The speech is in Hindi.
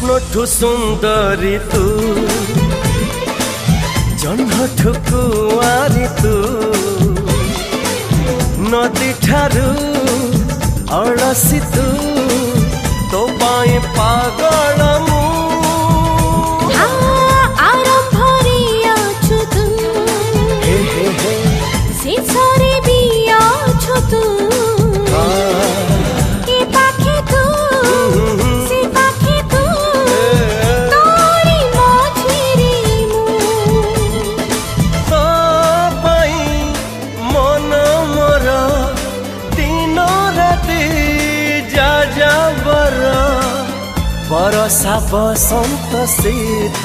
स्वप्नठु सुंदरी तू जन्मठु कुआरी तू नदी ठारू अड़सी तू तो पाए पागल मु बरसा बसंत शीत